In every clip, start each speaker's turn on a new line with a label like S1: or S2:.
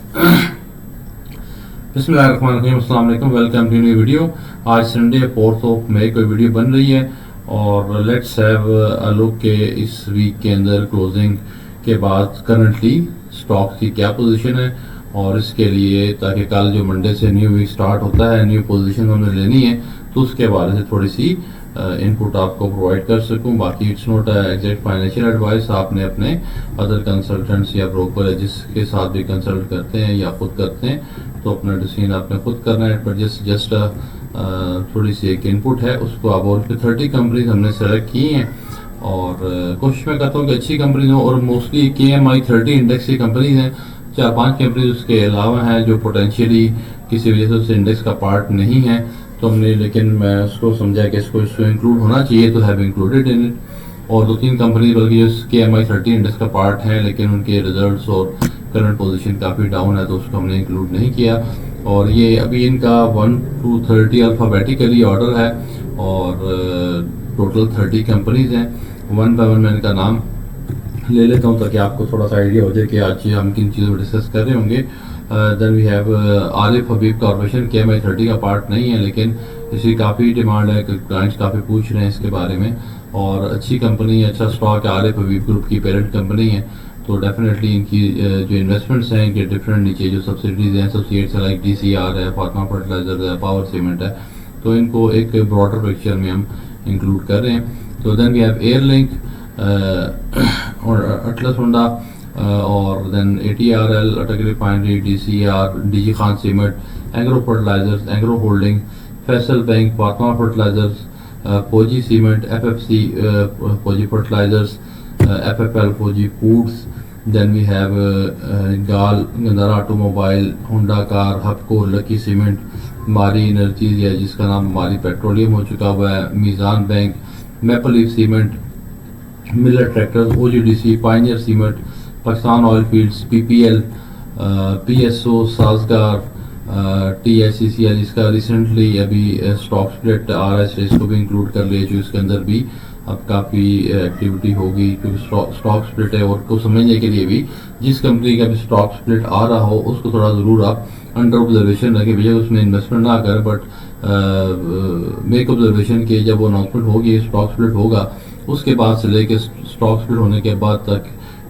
S1: बिस्मिल्लाहिर्रहमानिर्रहीम, अस्सलाम वालेकुम, वेलकम टू न्यू वीडियो। आज संडे 4 मई को वीडियो बन रही है और लेट्स हैव अ लुक के इस वीक के अंदर क्लोजिंग के बाद करंटली स्टॉक की क्या पोजीशन है, और इसके लिए ताकि कल जो मंडे से न्यू वीक स्टार्ट होता है, न्यू पोजीशन हमने लेनी है, तो उसके बारे से थोड़ी सी इनपुट आपको प्रोवाइड कर सकूं। बाकी it's not exact financial advice, आपने अपने अदर कंसल्टेंट्स या ब्रोकर है जिसके साथ भी कंसल्ट करते हैं या खुद करते हैं, तो अपना डिसीजन आपने खुद करना है। बट जस्ट थोड़ी सी एक इनपुट है, उसको अब और 30 कंपनीज हमने सेलेक्ट की हैं और कोशिश मैं करता हूँ कि अच्छी कंपनीज हो, और मोस्टली KMI 30 इंडेक्स की कंपनीज हैं। 4-5 कंपनीज उसके अलावा हैं जो पोटेंशियली किसी वजह से उस इंडेक्स का पार्ट नहीं है, तो हमने, लेकिन मैं उसको समझा कि इसको इंक्लूड होना चाहिए, तो हैव इंक्लूडेड इन इट। और 2-3 कंपनी बल्कि जो KMI 30 इंडेक्स का पार्ट है लेकिन उनके रिजल्ट्स और करंट पोजीशन काफ़ी डाउन है, तो उसको हमने इंक्लूड नहीं किया। और ये अभी इनका 1 to 30 अल्फ़ाबेटिकली ऑर्डर है और टोटल 30 कंपनीज हैं। वन बाय वन मैं इनका नाम ले लेता हूँ ताकि आपको थोड़ा सा आइडिया हो जाए कि आज हम किन चीज़ों पर डिस्कस कर रहे होंगे। Then we have Arif Habib Corporation, KMI 30 का पार्ट नहीं है लेकिन इसकी काफ़ी डिमांड है, क्लाइंट्स काफ़ी पूछ रहे हैं इसके बारे में, और अच्छी कंपनी है, अच्छा स्टॉक है, आरिफ हबीब ग्रुप की पेरेंट कंपनी है, तो डेफिनेटली इनकी जो इन्वेस्टमेंट्स हैं इनके डिफरेंट नीचे जो सब्सिडीज हैं, एसोसिएट्स है लाइक DCR है, फार्मा फर्टिलाइजर है, पावर सीमेंट है, तो इनको एक ब्रॉडर पिक्चर में हम इंक्लूड कर रहे हैं। तो देन वी हैव एयरलिंक और अटलस होंडा और then ATRL, Attock refinery, DCR, DG Khan cement, Engro fertilizers, Engro holding, Faysal bank, pharma fertilizers, Fauji cement, FFC Fauji fertilizers, FFL Fauji foods. Then we have गाल, Ghandhara automobile, Honda car, Hubco, Lucky cement, Mari energies या जिसका नाम Mari petroleum हो चुका हुआ है, Meezan bank, Maple Leaf cement, Millat tractors, OGDC, pioneer cement, Pakistan oil fields, PPL, PSO, साजगार, TICCL जिसका recently अभी स्टॉक स्प्लिट आ रहा है, इसलिए इसको भी इंक्लूड कर लिया, जो इसके अंदर भी अब काफ़ी एक्टिविटी होगी क्योंकि स्टॉक स्प्लिट है। और को समझने के लिए भी जिस कंपनी का भी स्टॉक स्प्लिट आ रहा हो उसको थोड़ा ज़रूर आप अंडर ऑब्जर्वेशन रखें, बेशक उसमें इन्वेस्टमेंट ना करें, बट मेक ऑब्जर्वेशन के जब वो अनाउंसमेंट होगी, स्टॉक स्प्लिट होगा, उसके बाद से लेके स्टॉक स्प्लिट होने के बाद तक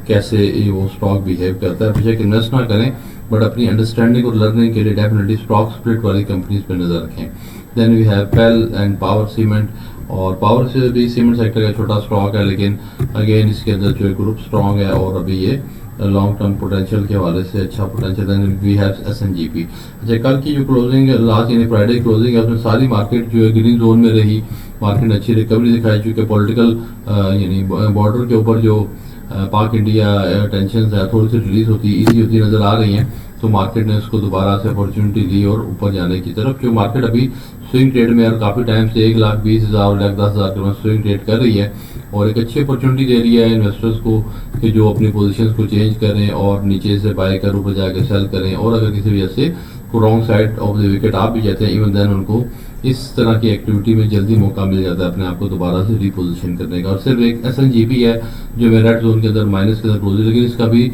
S1: कैसे वो स्टॉक बिहेव करता है। बेशक इन्वेस्ट ना करें बट अपनी अंडरस्टैंडिंग और लर्निंग के लिए डेफिनेटली स्टॉक स्प्लिट वाली कंपनीज पर नज़र रखें। Then we have Pel and Power Cement, और पावर से भी सीमेंट सेक्टर का छोटा स्टॉक है लेकिन अगेन इसके अंदर जो ग्रुप स्ट्रॉन्ग है और अभी ये लॉन्ग टर्म पोटेंशियल के हवाले से अच्छा potential. Then we have SNGP। अच्छा, कल की जो क्लोजिंग लास्ट यानी फ्राइडे क्लोजिंग है उसमें सारी मार्केट जो है ग्रीन जोन में रही, मार्केट अच्छी रिकवरी दिखाई, चूँकि पॉलिटिकल यानी बॉर्डर के ऊपर जो पाक इंडिया टेंशन है थोड़ी सी रिलीज होती ईजी होती नज़र आ रही हैं, तो मार्केट ने उसको दोबारा से अपॉर्चुनिटी दी और ऊपर जाने की तरफ, जो मार्केट अभी स्विंग ट्रेड में और काफ़ी टाइम से 1,20,000 1,10,000 के स्विंग ट्रेड कर रही है, और एक अच्छी अपॉर्चुनिटी दे रही है इन्वेस्टर्स को कि जो अपनी पोजीशंस को चेंज करें और नीचे से बाय कर ऊपर जाकर सेल करें, और अगर किसी वजह से wrong side of the wicket आप भी जाते हैं इवन देन उनको इस तरह की एक्टिविटी में जल्दी मौका मिल जाता है अपने आप को दोबारा से रिपोजिशन करने का। और सिर्फ एक SNGP है जो मेरे रेड जोन के अंदर माइनस के अंदर क्लोज है, लेकिन इसका भी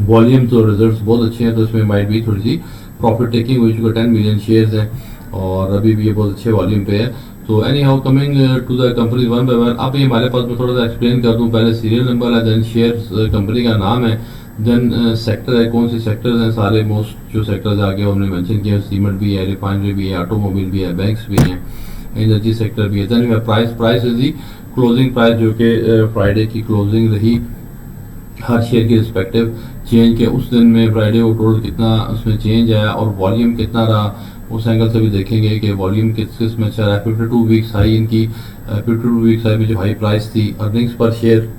S1: वॉल्यूम तो रिजल्ट्स बहुत अच्छे हैं, तो इसमें माइट भी थोड़ी सी प्रॉफिट टेकिंग हुई, चुका 10 मिलियन शेयर्स हैं और अभी भी ये बहुत अच्छे वॉल्यूम पे है। तो anyhow coming to the company one by one, अब ये हमारे पास मैं थोड़ा सा एक्सप्लेन कर दूं। पहले सीरियल नंबर है, देन शेयर कंपनी का नाम है, देन सेक्टर है, कौन से सेक्टर्स हैं, सारे मोस्ट जो सेक्टर्स आगे हमने मेंशन किया, सीमेंट भी है, रिफाइनरी भी है, ऑटोमोबाइल भी है, बैंक्स भी हैं, एनर्जी सेक्टर भी है। Then price is the closing price जो कि फ्राइडे की क्लोजिंग रही, हर शेयर के रिस्पेक्टिव चेंज के उस दिन में फ्राइडे को टोटल कितना उसमें चेंज आया और वॉल्यूम कितना रहा, उस एंगल से भी देखेंगे कि वॉल्यूम किस में अच्छा रहा। 52 वीक्स हाई इनकी, 52 वीक्स हाई में जो हाई प्राइस थी, earnings per share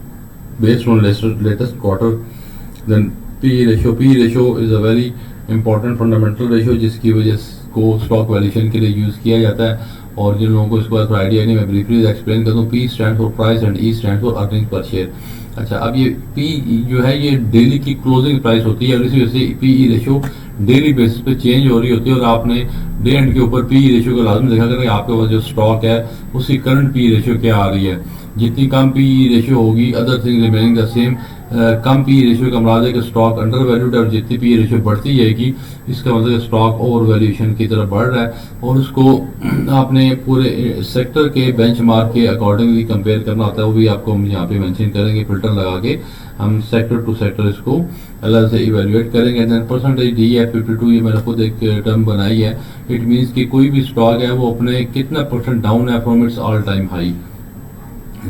S1: based on latest quarter. Then P ratio is a very important fundamental ratio जिसकी वजह को स्टॉक वैल्यूएशन के लिए यूज़ किया जाता है, और जिन लोगों को इसके बाद आइडिया नहीं, मैं ब्रीफली एक्सप्लेन कर दूँ। P stand for price and E stand for earning per share. अच्छा, अब ये P जो है ये डेली की क्लोजिंग प्राइस होती है, और इसी वजह से PE रेशो डेली बेसिस पे चेंज हो रही होती है, और आपने डे एंड के ऊपर PE रेशो का लाजमी देखा करें आपके पास जो स्टॉक है उसकी करंट PE रेशो क्या आ रही है। जितनी कम पी रेशियो होगी, other thing remaining the same, come P ratio का मतलब है कि स्टॉक अंडर वैल्यूड है, और जितनी पी रेशियो बढ़ती जाएगी इसका मतलब स्टॉक ओवर वैल्यूएशन की तरफ बढ़ रहा है, और उसको आपने पूरे सेक्टर के बेंचमार्क के अकॉर्डिंगली कंपेयर करना होता है। वो भी आपको हम यहाँ पे मेंशन करेंगे, फिल्टर लगा के हम सेक्टर टू सेक्टर इसको अलग से इवेल्युएट करेंगे। देन परसेंटेज डी है 52, ये मैंने खुद एक टर्म बनाई है। इट मीन्स कि कोई भी स्टॉक है वो अपने कितना परसेंट डाउन है from its all time high.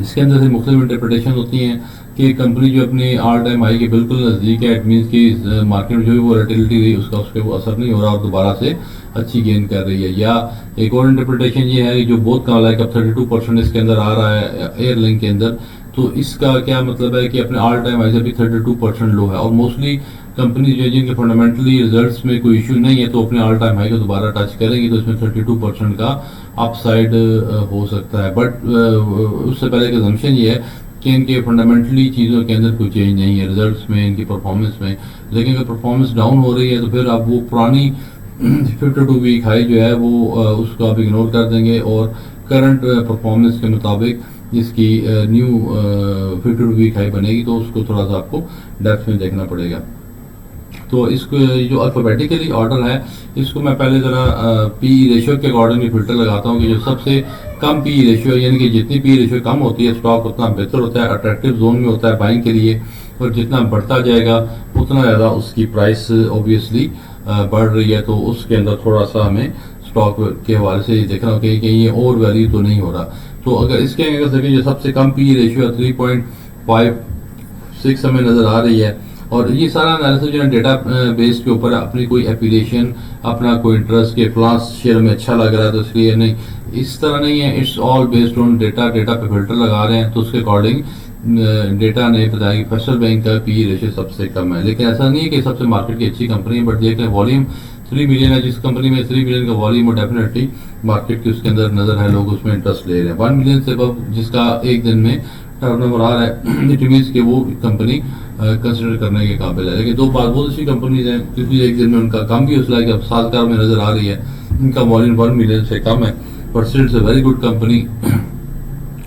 S1: इसके अंदर से मुख्तलिफ इंटरप्रिटेशन होती हैं कि कंपनी जो अपनी ऑल टाइम हाई के बिल्कुल नज़दीक है, इट मीन्स कि मार्केट में जो भी वोलेटिलिटी रही उसका उसके वो असर नहीं हो रहा और दोबारा से अच्छी गेन कर रही है। या एक और इंटरप्रिटेशन ये है कि जो बहुत कम लाइक अब 32% इसके अंदर आ रहा है एयरलाइन के अंदर, तो इसका क्या मतलब है कि अपने ऑल टाइम हाई से भी 32% लो है, और मोस्टली कंपनी जो जिनके फंडामेंटली रिजल्ट्स में कोई इशू नहीं है तो अपने ऑल टाइम हाई को दोबारा टच करेंगी, तो इसमें 32% का अपसाइड हो सकता है। बट उससे पहले एक असम्पशन ये है कि इनके फंडामेंटली चीज़ों के अंदर कोई चेंज नहीं है रिजल्ट्स में, इनकी परफॉर्मेंस में। लेकिन अगर परफॉर्मेंस डाउन हो रही है तो फिर आप वो पुरानी 52 वीक हाई जो है वो उसको आप इग्नोर कर देंगे, और करंट परफॉर्मेंस के मुताबिक जिसकी न्यू 52 वीक हाई बनेगी तो उसको थोड़ा सा आपको डेप्थ में देखना पड़ेगा। तो इसको जो अल्फाबेटिकली ऑर्डर है इसको मैं पहले ज़रा पी रेशियो के अकॉर्डिंगली फिल्टर लगाता हूँ कि जो सबसे कम पी रेशियो, यानी कि जितनी पी रेशियो कम होती है स्टॉक उतना बेहतर होता है, अट्रैक्टिव जोन में होता है बाइंग के लिए, और जितना बढ़ता जाएगा उतना ज़्यादा उसकी प्राइस ऑब्वियसली बढ़ रही है। तो उसके अंदर थोड़ा सा हमें स्टॉक के हवाले से देखना होगा कि ये ओवर वैल्यू तो नहीं हो रहा। तो अगर इसके अगर सकें जो सबसे कम पी रेशियो 3.56 हमें नज़र आ रही है, और ये सारा एनालिसिस जो है डेटा बेस के ऊपर अपनी कोई एफिलिएशन, अपना कोई इंटरेस्ट के फ्लांस शेयर में अच्छा लग रहा है तो इसलिए नहीं, इस तरह नहीं है। It's all based on data, data पे फिल्टर लगा रहे हैं तो उसके अकॉर्डिंग डेटा ने बताया कि फेडरल बैंक का पी रेशियो सबसे कम है। लेकिन ऐसा नहीं है कि सबसे मार्केट की अच्छी कंपनी है, बट देख लें वॉल्यूम 3 मिलियन है, जिस कंपनी में 3 मिलियन का वॉल्यूम है डेफिनेटली मार्केट की उसके अंदर नजर है, लोग उसमें इंटरेस्ट ले रहे हैं। 1 मिलियन से अब जिसका एक दिन में टर्नओवर आ रहा है इट मीन्स कि वो कंपनी कंसिडर करने के काबिल है। लेकिन दो बहुत अच्छी कंपनीज हैं क्योंकि एक दिन में उनका काम भी उसला अब सालकार में नजर आ रही है, इनका वॉल्यूम 1 मिलियन से कम है, but still it's a very good company.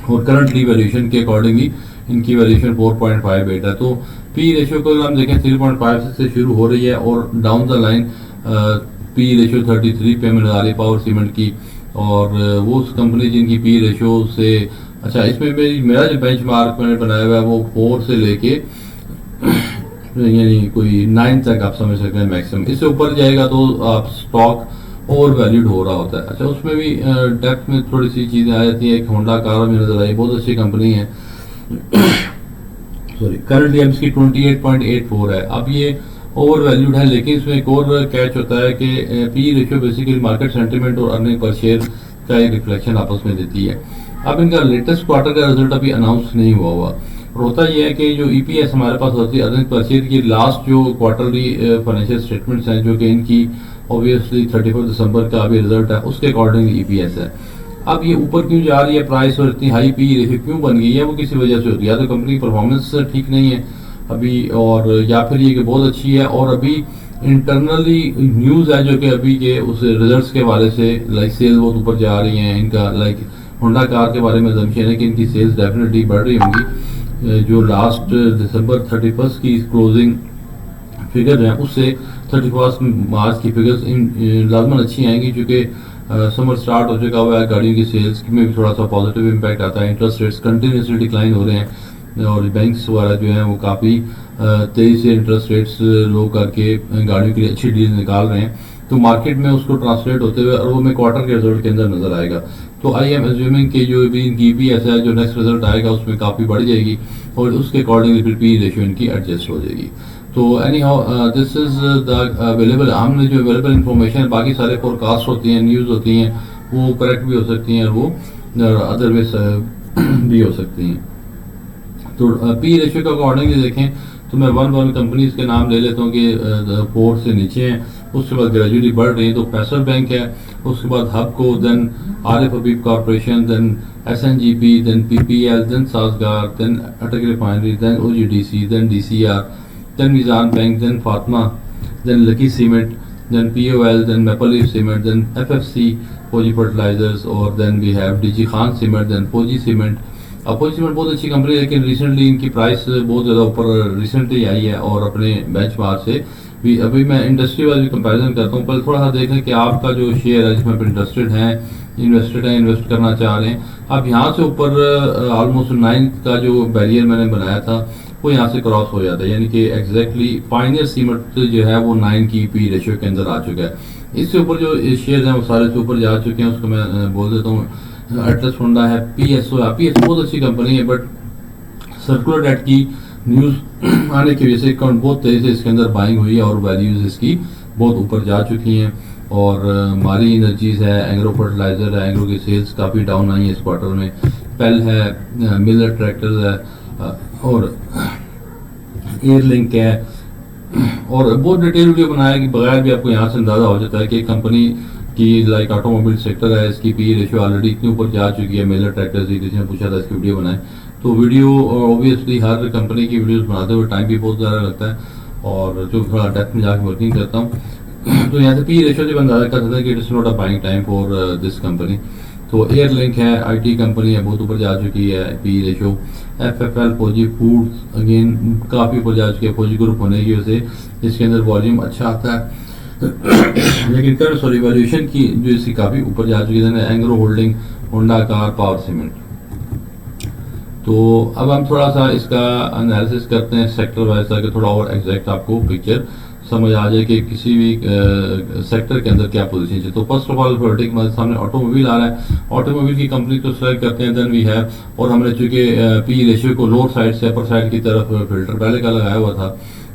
S1: और करंटली वैल्यूएशन के अकॉर्डिंगली इनकी वैल्यूएशन 4.58 है। तो पी रेशियो को अगर हम देखें 3.56 से शुरू हो रही है और down the line P ratio 33 पे हमें नजर आ रही है पावर सीमेंट की, और वो कंपनी जिनकी पी रेशियो से अच्छा इसमें मेरा जो बेंचमार्क मैंने बनाया हुआ है वो 4 से लेके यानी कोई 9 तक आप समझ सकते हैं मैक्सिमम। इससे ऊपर जाएगा तो आप स्टॉक ओवर वैल्यूड हो रहा होता है। अच्छा उसमें भी डेप्थ में थोड़ी सी चीज़ें आ जाती है। एक होंडा कार में नजर आई, बहुत अच्छी कंपनी है सॉरी, करंटली अब इसकी 28.84 है। अब ये ओवर वैल्यूड है, लेकिन इसमें एक और कैच होता है कि P ratio basically market sentiment और अर्निंग पर शेयर का एक रिफ्लेक्शन आपस में देती है। अब इनका लेटेस्ट क्वार्टर का रिजल्ट अभी अनाउंस नहीं हुआ और होता यह है कि जो ईपीएस हमारे पास होती है अर्निंग पर शेयर की लास्ट जो क्वार्टरली फाइनेंशियल स्टेटमेंट्स हैं जो कि इनकी ऑब्वियसली 31 दिसंबर का अभी रिजल्ट है उसके अकॉर्डिंग ईपीएस है। अब ये ऊपर क्यों जा रही है प्राइस और इतनी हाई पी रेशियो क्यों बन गई है, वो किसी वजह से होती है, या तो कंपनी की परफॉर्मेंस ठीक नहीं है अभी, और या फिर ये कि बहुत अच्छी है और अभी इंटरनली न्यूज़ है जो कि अभी के उस रिजल्ट्स के हवाले से लाइक सेल बहुत ऊपर जा रही हैं इनका। लाइक होंडा कार के बारे में जमशन है कि इनकी सेल्स डेफिनेटली बढ़ रही होंगी। जो लास्ट दिसंबर 31 की क्लोजिंग फिगर हैं उससे 31 मार्च की फिगर्स लाजमन अच्छी आएंगी, चूँकि समर स्टार्ट हो चुका हुआ है, गाड़ियों की सेल्स में भी थोड़ा सा पॉजिटिव इम्पैक्ट आता है। इंटरेस्ट रेट्स कंटिन्यूसली डिक्लाइन हो रहे हैं और बैंक्स वगैरह जो हैं वो काफ़ी तेज़ी से इंटरेस्ट रेट्स लो करके गाड़ियों के लिए अच्छी डील निकाल रहे हैं। तो मार्केट में उसको ट्रांसलेट होते हुए और वो में क्वार्टर के रिजल्ट के अंदर नजर आएगा। तो आई एम एज्यूमिंग कि जो भी इनकी ईपीएस है जो नेक्स्ट रिजल्ट आएगा उसमें काफ़ी बढ़ जाएगी और उसके अकॉर्डिंगली फिर पी रेशियो इनकी एडजस्ट हो जाएगी। तो any how this is the available, हमने जो अवेलेबल इन्फॉर्मेशन है, बाकी सारे फोरकास्ट होती हैं, न्यूज़ होती हैं, वो करेक्ट भी हो सकती हैं और वो अदरवाइज भी हो सकती हैं। तो पी रेशियो के अकॉर्डिंगली देखें तो मैं 1 कंपनीज के नाम ले लेता हूँ कि 4 से नीचे हैं, उसके बाद ग्रेजुअली बढ़ रही है। तो फेडरल बैंक है, उसके बाद Hubco, then Arif Habib corporation, then SNGP, then PPL, then Sazgar, then Attock refinery, then OGDC, then DCR, then Meezan bank, then Fatima, then Lucky cement, then POL, then Maple Leaf cement, then FFC Fauji fertilizers, और then we have DG Khan cement, then Fauji cement, opposite cement बहुत अच्छी company है, लेकिन recently इनकी price बहुत ज़्यादा ऊपर recently आई है और अपने बेंचमार्क से भी। अभी मैं इंडस्ट्री वाइज कंपैरिजन करता हूँ, पहले थोड़ा सा देखें कि आपका जो शेयर है जिसमें आप इंटरेस्टेड हैं, इन्वेस्ट करना चाह रहे हैं, आप यहाँ से ऊपर ऑलमोस्ट 9 का जो बैरियर मैंने बनाया था वो यहाँ से क्रॉस हो जाता है, यानी कि एग्जैक्टली पायनियर सीमेंट जो है वो 9 की पी रेशियो के अंदर आ चुका है। इससे ऊपर जो शेयर हैं वो सारे से ऊपर जा चुके हैं। उसको मैं बोल देता हूँ एटलस होंडा है, पीएसओ बहुत अच्छी कंपनी है, बट सर्कुलर डेट की न्यूज़ आने की वजह से बहुत तेज़ी से इसके अंदर बाइंग हुई है और वैल्यूज़ इसकी बहुत ऊपर जा चुकी हैं। और मारी एनर्जीज है, एग्रो फर्टिलाइजर है, एग्रो की सेल्स काफ़ी डाउन आई है इस क्वार्टर में। पेल है, मिलर ट्रैक्टर्स है और एयरलिंक है, और बहुत डिटेल वीडियो बनाया कि बगैर भी आपको यहाँ से अंदाज़ा हो जाता है कि कंपनी की लाइक ऑटोमोबाइल सेक्टर है, इसकी पी रेशियो ऑलरेडी इतनी ऊपर जा चुकी है। मिलर ट्रैक्टर्स की किसी ने पूछा था इसकी वीडियो बनाए, तो वीडियो ऑब्वियसली हर कंपनी की वीडियोस बनाते हुए टाइम भी बहुत ज़्यादा लगता है और जो थोड़ा डेप्थ में जाकर वर्किंग करता हूँ तो यहाँ से पी रेशियो से अंदाजा कर सकते हैं कि it is not a buying time for this company. तो एयरलिंक है, आईटी कंपनी है, बहुत ऊपर जा चुकी है पी रेशियो। एफएफएल फौजी फूड्स अगेन काफ़ी ऊपर जा चुकी है, फौजी ग्रुप होने की वजह से इसके अंदर वॉल्यूम अच्छा आता है लेकिन करंट वैल्यूएशन की जो इसकी काफ़ी ऊपर जा चुकी है। Engro holding, Honda car, power cement. तो अब हम थोड़ा सा इसका एनालिसिस करते हैं सेक्टर वाइज, ताकि थोड़ा और एग्जैक्ट आपको पिक्चर समझ आ जाए कि किसी भी सेक्टर के अंदर क्या पोजीशन है। तो फर्स्ट ऑफ ऑल वर्टिक हमारे सामने ऑटोमोबाइल आ रहा है, ऑटोमोबाइल की कंपनी को सिलेक्ट करते हैं, देन वी हैव, और हमने चूंकि पी रेशियो को लोअर साइड से अपर साइड की तरफ फिल्टर पहले का लगाया हुआ था,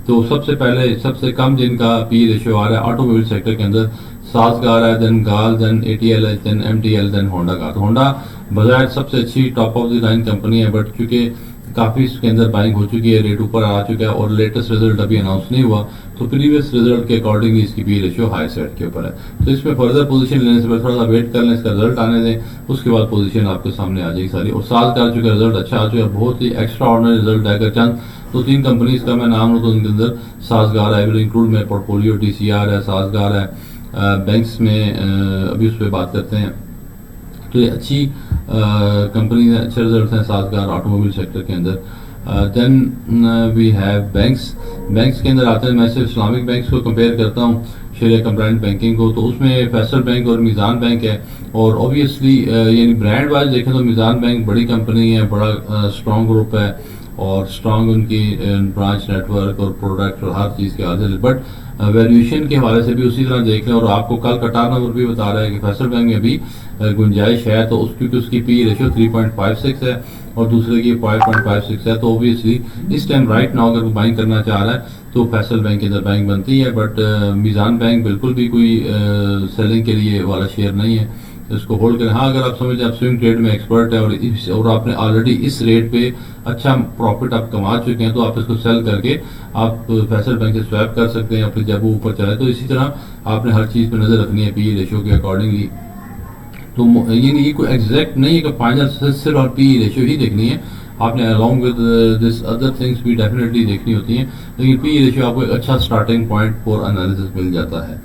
S1: तो सबसे पहले सबसे कम जिनका पी रेशियो आ रहा है ऑटोमोबाइल सेक्टर के अंदर सास का आ रहा है, देन गाल, then ATL, then MTL, then Honda का। तो होंडा बजाय सबसे अच्छी top of the line company है, बट क्योंकि काफ़ी इसके अंदर बाइंग हो चुकी है, रेट ऊपर आ चुका है और लेटेस्ट रिजल्ट अभी अनाउंस नहीं हुआ, तो प्रीवियस रिजल्ट के अकॉर्डिंगली इसकी पी रेशियो हाई साइड के ऊपर है। तो इसमें फर्दर पोजीशन लेने से पहले थोड़ा सा वेट कर लें, इसका रिजल्ट आने दें, उसके बाद पोजीशन आपके सामने आ जाएगी सारी। और साल का चुका रिजल्ट अच्छा आ चुका है, बहुत ही एक्स्ट्रा ऑर्डिनरी रिजल्ट है। अगर चंद 2-3 कंपनीज का मैं नाम लूँ तो उनके अंदर सासगार है, विल इंक्लूड मेरे पोर्टफोलियो, टीसीआर है, सासगार है, बैंक्स में अभी उस पर बात करते हैं। तो ये अच्छी कंपनी है, अच्छे रिजल्ट हैं सासगार ऑटोमोबाइल सेक्टर के अंदर। देन वी हैव बैंक्स के अंदर आते हैं। मैं सिर्फ इस्लामिक बैंक्स को कंपेयर करता हूँ शरिया कंप्लाइंट बैंकिंग को, तो उसमें फैसल बैंक और मीज़ान बैंक है। और ऑब्वियसली यानी ब्रांड वाइज देखें तो मीज़ान बैंक बड़ी कंपनी है, बड़ा स्ट्रॉन्ग ग्रुप है और स्ट्रॉन्ग उनकी ब्रांच नेटवर्क और प्रोडक्ट और हर चीज़ के हवाले से। बट वैल्यूएशन के हवाले से भी उसी तरह देख लें, और आपको कल कटार नंबर भी बता रहा है कि फैसल बैंक में भी गुंजाइश है, तो क्योंकि उसकी पी रेशियो 3.56 है और दूसरे की 5.56 है, तो ऑब्वियसली इस टाइम राइट नाउ अगर बाइंग करना चाह रहा है तो फैसल बैंक के अंदर बैंक बनती है। बट मीज़ान बैंक बिल्कुल भी कोई सेलिंग के लिए वाला शेयर नहीं है, तो इसको होल्ड करें। हाँ, अगर आप समझें आप स्विंग ट्रेड में एक्सपर्ट है और आपने ऑलरेडी इस रेट पे अच्छा प्रॉफिट आप कमा चुके हैं, तो आप इसको सेल करके आप फैसल बैंक से स्वैप कर सकते हैं, फिर जब वो ऊपर चले। तो इसी तरह आपने हर चीज़ पे नज़र रखनी है पी रेशियो के अकॉर्डिंगली। तो ये कोई एग्जैक्ट नहीं है कि फाइनल सिर्फ और पी रेशियो ही देखनी है, आपने along with this other things भी डेफिनेटली देखनी होती हैं, लेकिन पी रेशियो आपको एक अच्छा स्टार्टिंग पॉइंट फॉर एनालिसिस मिल जाता है।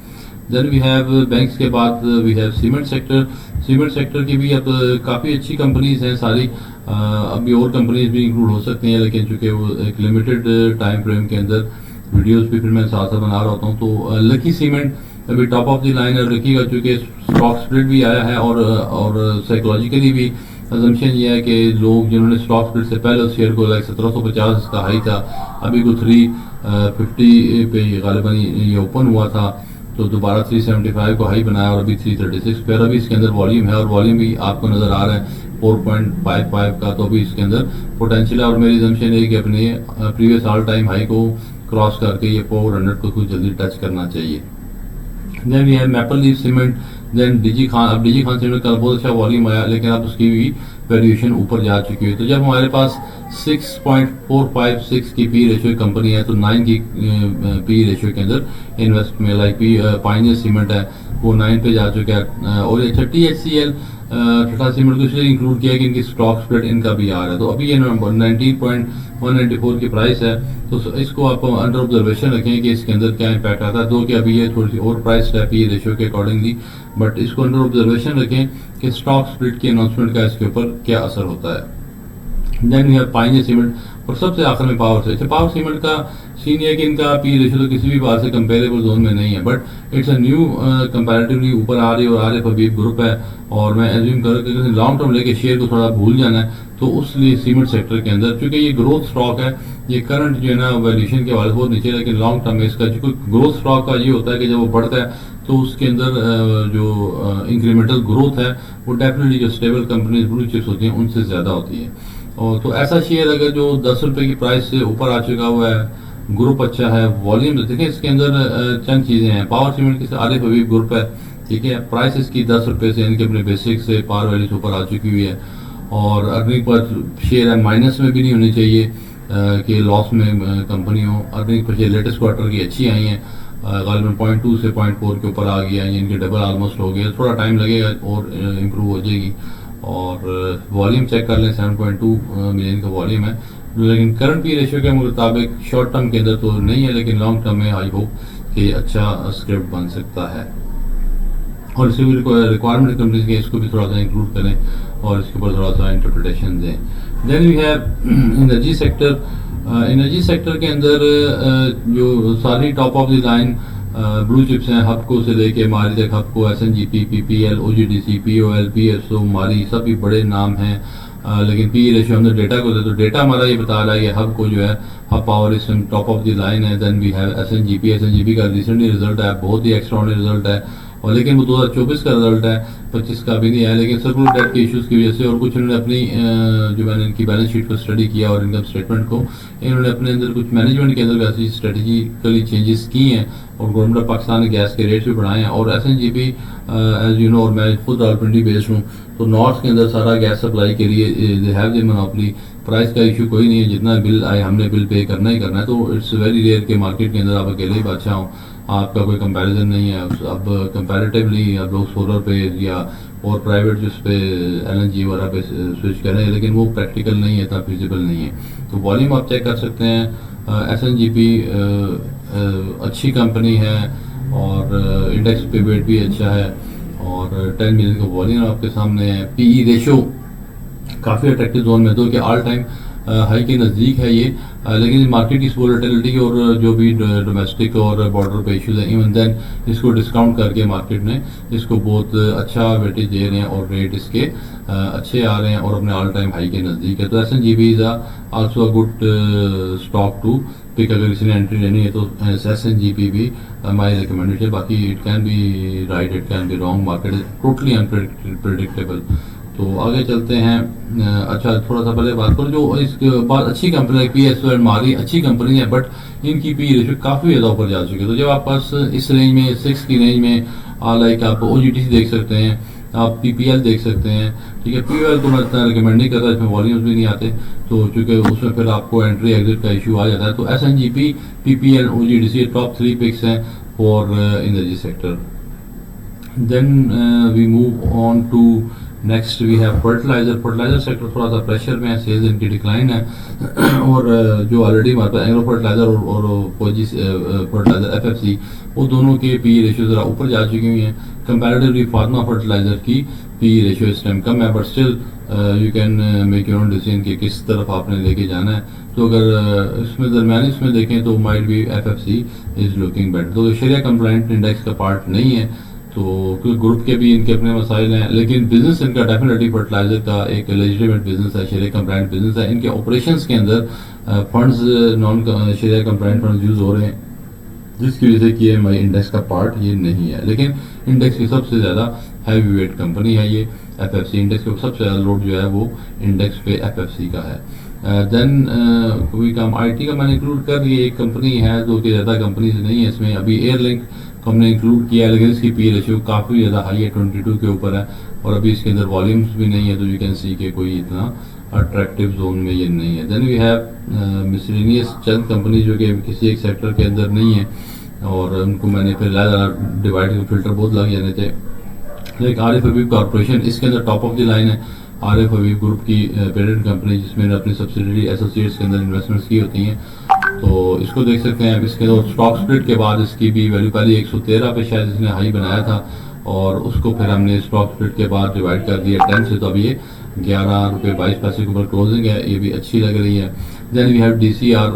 S1: देन वी हैव बैंक्स के बाद we have cement sector. Cement sector की भी अब काफ़ी अच्छी कंपनीज हैं सारी, अभी और कंपनीज भी इंक्लूड हो सकती हैं, लेकिन चूंकि वो एक लिमिटेड टाइम फ्रेम के अंदर वीडियोस भी फिर मैं साथ साथ बना रहा होता हूँ। तो लकी सीमेंट अभी टॉप ऑफ द लाइन है। लकी का चूंकि स्टॉक स्प्लिट भी आया है और साइकोलॉजिकली भी अजम्पशन ये है कि लोग जिन्होंने स्टॉक स्प्लिट से पहले उस शेयर को लाइक 1750 इसका हाई था, अभी को 350 पे गालिबन ये ओपन हुआ था, तो दोबारा 375 को हाई बनाया और अभी 336 फिर अभी इसके अंदर वॉल्यूम है और वॉल्यूम भी आपको नज़र आ रहा है 4.55 का, तो अभी इसके अंदर पोटेंशियल है। और मेरी जम्पशन है कि अपने प्रीवियस ऑल टाइम हाई को क्रॉस करके ये 400 को कुछ जल्दी टच करना चाहिए। Then we have Maple Leaf cement, then DG Khan. अब डीजी खान सीमेंट का बहुत अच्छा वॉल्यूम आया, लेकिन अब उसकी भी वैल्यूएशन ऊपर जा चुकी है। तो जब हमारे पास 6.456 की पी रेशियो कंपनी है, तो 9 की पी रेशियो के अंदर इन्वेस्ट में लाइक पाइनियर सीमेंट है वो 9 पे जा चुका है। और ये THCL टाटा सीमेंट को इसलिए इंक्लूड किया कि इनकी स्टॉक स्प्लिट इनका भी आ रहा है, तो अभी ये 19.194 की प्राइस है। तो इसको आप अंडर ऑब्जर्वेशन रखें कि इसके अंदर क्या इम्पैक्ट आता है। दो कि अभी ये थोड़ी सी और प्राइस है पी रेशियो के अकॉर्डिंगली, बट इसको अंडर ऑब्जर्वेशन रखें कि स्टॉक स्प्लिट की अनाउंसमेंट का इसके ऊपर क्या असर होता है। Then we have Pioneer Cement और सबसे आखिर में पावर से। पावर सीमेंट का सीन है कि इनका पी रेशियो तो किसी भी बात से कंपेरेबल जोन में नहीं है, but it's a new comparatively ऊपर आ रही है और आरिफ हबीब ग्रुप है और मैं एज्यूम कर कि लॉन्ग टर्म लेके शेयर को थोड़ा भूल जाना है तो उस लिए सीमेंट सेक्टर के अंदर चूंकि ये ग्रोथ स्टॉक है, ये करंट जो है ना वैल्यूएशन के हवाले से बहुत नीचे, लेकिन लॉन्ग टर्म में इसका जो ग्रोथ स्टॉक का ये होता है कि जब वो बढ़ता है तो उसके अंदर जो इंक्रीमेंटल ग्रोथ है वो डेफिनेटली जो स्टेबल कंपनीज ब्लू चिप्स होती हैं उनसे ज़्यादा होती है। और तो ऐसा शेयर अगर जो 10 रुपए की प्राइस से ऊपर आ चुका हुआ है, ग्रुप अच्छा है, वॉल्यूम देखें इसके अंदर चंद चीज़ें हैं। पावर सीमेंट के आरिफ हबीब ग्रुप है, ठीक है, प्राइस इसकी 10 रुपए से इनके अपने बेसिक से पावर वैल्यू से ऊपर आ चुकी हुई है और अर्निंग पर शेयर है माइनस में भी नहीं होनी चाहिए कि लॉस में कंपनी हो। Earning per share latest quarter की अच्छी आई हैं, गालिबन 0.2 से 0.4 के ऊपर आ गया है, इनके डबल ऑलमोस्ट हो गया, थोड़ा टाइम लगेगा और इम्प्रूव हो जाएगी। और वॉल्यूम चेक कर लें 7.2 मिलियन का वॉल्यूम है, लेकिन करंट पी रेशियो के मुताबिक शॉर्ट टर्म के अंदर तो नहीं है, लेकिन लॉन्ग टर्म में आई होप कि अच्छा स्क्रिप्ट बन सकता है। और इसकी रिक्वायरमेंट कंपनीज के इसको भी थोड़ा सा इंक्लूड करें और इसके ऊपर थोड़ा सा इंटरप्रिटेशन दें। Then we have energy sector. Energy sector के अंदर जो सारी top of the line blue chips हैं, हबको से लेके मारी तक, Hubco, SNGP, PPL, OGDC, POL, PSO, Mari, सभी बड़े नाम हैं। लेकिन पी रेशियो हमने डेटा को दे तो डेटा हमारा ये बता रहा है कि हब को जो है Hub power is top of the line है। Then we have SNGP. SNGP का रिसेंटली रिजल्ट है, बहुत ही एक्स्ट्राऑर्डिनरी रिजल्ट है और लेकिन वो 2024 का रिजल्ट है, 25 का भी नहीं है, लेकिन सर्कुलर डेट के इश्यूज की वजह से और कुछ इन्होंने अपनी जो मैंने इनकी बैलेंस शीट को स्टडी किया और इनकम स्टेटमेंट को, इन्होंने अपने अंदर कुछ मैनेजमेंट के अंदर ऐसी स्ट्रेटेजिकली चेंजेस की हैं और गवर्नमेंट ऑफ पाकिस्तान ने गैस के रेट्स भी बढ़ाए हैं। और एसएनजीपी एज यू नो, और मैं खुद रावलपिंडी बेस्ड हूँ, तो नॉर्थ के अंदर सारा गैस सप्लाई के लिए they have the monopoly. Price का इशू कोई नहीं है, जितना बिल आए हमने बिल पे करना ही करना है। तो इट्स वेरी रेयर के मार्केट के अंदर आप अकेले ही बादशाह हो, आपका कोई कंपैरिजन नहीं है। अब कंपैरेटिवली आप लोग सोलर पे या और प्राइवेट जिस पे एलएनजी वगैरह पे स्विच कर रहे हैं, लेकिन वो प्रैक्टिकल नहीं है, इतना फिजिबल नहीं है। तो वॉल्यूम आप चेक कर सकते हैं। एसएनजीपी अच्छी कंपनी है और इंडेक्स पे वेट भी अच्छा है और 10 मिलियन का वॉल्यूम आपके सामने है। पीई रेशियो काफ़ी अट्रैक्टिव जोन में, तो कि ऑल टाइम हाई के नज़दीक है ये, लेकिन मार्केट की वोलेटिलिटी और जो भी डोमेस्टिक और बॉर्डर पे इश्यूज हैं, इवन देन इसको डिस्काउंट करके मार्केट ने इसको बहुत अच्छा वेटेज दे रहे हैं और रेट इसके अच्छे आ रहे हैं और अपने ऑल टाइम हाई के नज़दीक है। तो SNGB is also a good stock to pick. अगर किसी ने एंट्री लेनी है तो एसएनजीबी भी माई रिकमेंडेड है। बाकी it can be right, it can be wrong, market is totally unpredictable. तो आगे चलते हैं। अच्छा, थोड़ा सा पहले बात करूँ, जो इस बात अच्छी कंपनी है पीएसओ एंड मारी, अच्छी कंपनी है, बट इनकी पी रेशियो काफ़ी ज़्यादा ऊपर जा चुकी है। तो जब आप पास इस रेंज में 6 की रेंज में लाइक आप ओजीटीसी देख सकते हैं, आप पीपीएल देख सकते हैं, ठीक है। पीओएल को मैं इतना रिकमेंड नहीं करता, इसमें वॉल्यूम्स भी नहीं आते, तो चूंकि उसमें फिर आपको एंट्री एग्जिट का इशू आ जाता है। तो SNGP, PPL, OGDC top 3 picks हैं for energy sector. Then we move on to next we have fertiliser. Fertiliser sector थोड़ा सा प्रेशर में है, सेल्स इनकी डिक्लाइन है और जो ऑलरेडी हमारे पास एग्रो फर्टिलाइजर और फौजी फर्टिलाइजर एफएफसी, वो दोनों के पी रेशियो ज़रा ऊपर जा चुकी हुई हैं। कंपैरेटिवली फार्मा फर्टिलाइजर की पी रेशियो इस टाइम कम है, but still you can make your own decision कि किस तरफ आपने लेके जाना है। तो अगर इसमें दरमियानी इसमें देखें तो might be FFC is looking better. तो शरिया कंप्लाइंट इंडेक्स का पार्ट नहीं है, तो क्योंकि ग्रुप के भी इनके अपने मसाइल हैं, लेकिन बिजनेस इनका डेफिनेटली फर्टिलाइजर का एक लेजिटिमेट बिजनेस है, शरिया कंप्लाइंट बिजनेस है। इनके ऑपरेशंस के अंदर फंड्स नॉन शरिया कंप्लाइंट फंड्स यूज हो रहे हैं, जिसकी वजह से कि एमआई इंडेक्स का पार्ट ये नहीं है। लेकिन इंडेक्स की सबसे ज़्यादा हैवी वेट कंपनी है ये एफएफसी। इंडेक्स का सबसे ज़्यादा लोड जो है वो इंडेक्स पे एफएफसी का है। देन कोई काम आईटी का मैंने इंक्लूड कर दिया, एक कंपनी है जो कि ज़्यादा कंपनी से नहीं है, इसमें अभी एयरलिंक हमने इंक्लूड किया है, लेकिन इसकी पी रेशियो काफ़ी ज़्यादा हाई है, 22 के ऊपर है और अभी इसके अंदर वॉल्यूम्स भी नहीं है, तो यू कैन सी के कोई इतना अट्रैक्टिव जोन में ये नहीं है। देन वी हैव मिसलेनियस चंद कंपनी जो कि किसी एक सेक्टर के अंदर नहीं है और उनको मैंने फिर डिवाइड फिल्टर बहुत लग जाने थे। लाइक आरिफ हबीब कॉर्पोरेशन, इसके अंदर टॉप ऑफ द लाइन है आरिफ हबीब ग्रुप की पेरेंट कंपनी, जिसमें अपनी सब्सिडरी एसोसिएट्स के अंदर इन्वेस्टमेंट्स की होती हैं। तो इसको देख सकते हैं। इसके स्टॉक स्प्लिट के बाद इसकी भी वैल्यू पहले 113 पे शायद इसने हाई बनाया था और उसको फिर हमने स्टॉक स्प्लिट के बाद डिवाइड कर दिया 10 से, तो अभी ये ₹11.22 के ऊपर क्लोजिंग है, ये भी अच्छी लग रही है। Then we have DCR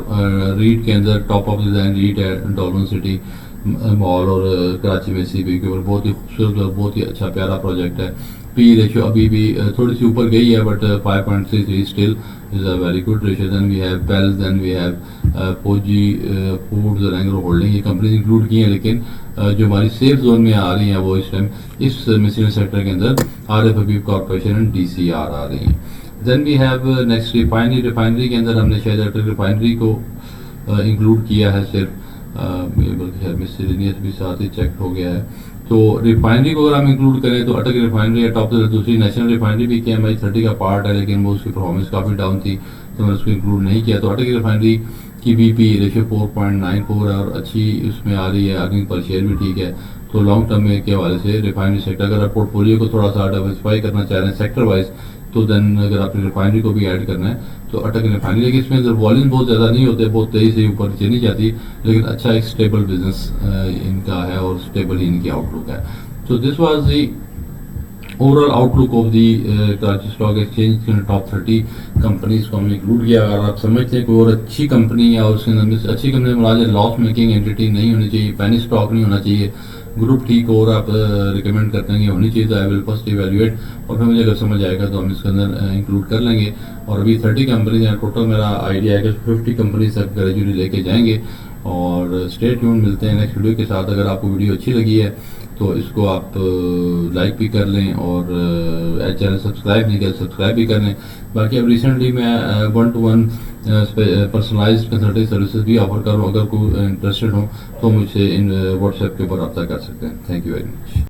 S1: REIT के अंदर टॉप ऑफ डिज़ाइन रीट है, डॉल्फिन सिटी मॉल और कराची में CB के ऊपर बहुत ही खूबसूरत और बहुत ही अच्छा प्यारा प्रोजेक्ट है। पी रेशियो अभी भी थोड़ी सी ऊपर गई है, but 5.33 still is a very good ratio. Then we have बेल, then we have Fauji foods और एंग्रो होल्डिंग, ये कंपनीज इंक्लूड की हैं, लेकिन जो हमारी सेफ जोन में आ रही हैं वो इस टाइम इस मिसलेनियस सेक्टर के अंदर Arif Habib corporation and DCR आ रही हैं। Then we have next refinery के अंदर हमने शायद अटक रिफाइनरी को इंक्लूड किया है सिर्फ, बल्कि शायद मिसलेनियस भी साथ ही चेक हो गया है। तो रिफाइनरी को अगर हम इंक्लूड करें तो अटक रिफाइनरी है टॉप से, दूसरी नेशनल रिफाइनरी भी KMI 30 का पार्ट है, लेकिन वो उसकी परफॉर्मेंस काफ़ी डाउन थी तो मैंने उसको इंक्लूड नहीं किया। तो अटक रिफाइनरी की BP रेशियो 4.94 है और अच्छी उसमें आ रही है, अर्निंग पर शेयर भी ठीक है। तो लॉन्ग टर्म में के हवाले से रिफाइनरी सेक्टर, अगर आप पोर्टफोलियो को थोड़ा सा डाइवर्सिफाई करना चाह रहे हैं सेक्टर वाइज, तो देन अगर आपने रिफाइनरी को भी ऐड करना है तो अटक रिफाइनरी, लेकिन इसमें वॉल्यूम बहुत ज़्यादा नहीं होते, बहुत तेज़ी से ऊपर नीचे नहीं जाती, लेकिन अच्छा एक स्टेबल बिजनेस इनका है और स्टेबल ही इनकी आउटलुक है। So this was the overall outlook of the Karachi Stock Exchange के टॉप 30 कंपनीज को हमने इंक्लूड किया। अगर आप समझते हैं कोई और अच्छी कंपनी है और उसके अंदर अच्छी कंपनी में लॉस मेकिंग एंटिटी नहीं होनी चाहिए, पैनी स्टॉक नहीं होना चाहिए, ग्रुप ठीक और आप रिकमेंड करते हैं कि होनी चाहिए, तो आई विल फर्स्ट इवेल्युएट और फिर मुझे अगर समझ आएगा तो हम इसके अंदर इंक्लूड कर लेंगे। और अभी 30 कंपनीज हैं टोटल, मेरा आइडिया है कि 50 कंपनीज तक ग्रेजुअली लेके जाएंगे। और स्टे ट्यून, मिलते हैं नेक्स्ट वीडियो के साथ। अगर आपको वीडियो अच्छी लगी है तो इसको आप लाइक भी कर लें और चैनल सब्सक्राइब नहीं कर सब्सक्राइब भी कर लें। बाकी अब रिसेंटली मैं 1-to-1 पर्सनलाइज्ड कंसल्टिंग सर्विसेज भी ऑफर कर रहा हूँ, अगर कोई इंटरेस्टेड हो तो मुझसे इन व्हाट्सएप के ऊपर रब्ता कर सकते हैं। Thank you very much.